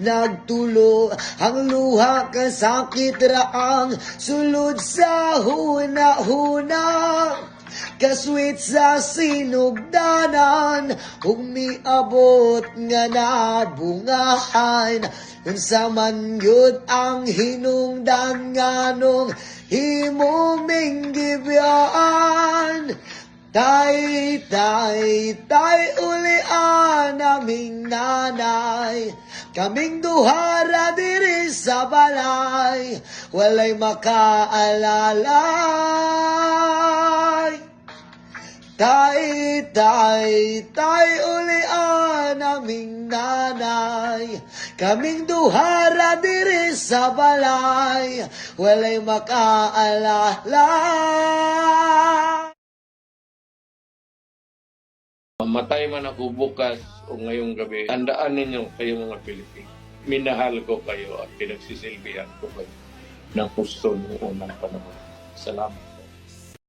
nagtulo ang luha kasakit raang sulod sa huna-huna. Kaswit sa sinugdanan, umiabot nga nabungahan. Unsa man yun ang hinungdan nganong himuming gibiyaan. Tay, ulian naming nanay. Kaming duhara diri sa balay, walay makaalalay. Tay, ulian naming nanay. Kaming duhara diri sa balay, walay makaalalay. Matay man ako bukas o ngayong gabi, tandaan ninyo kayo mga Pilipino. Minahal ko kayo at pinagsisilbihan ko kayo ng gusto ng unang panahon. Salamat.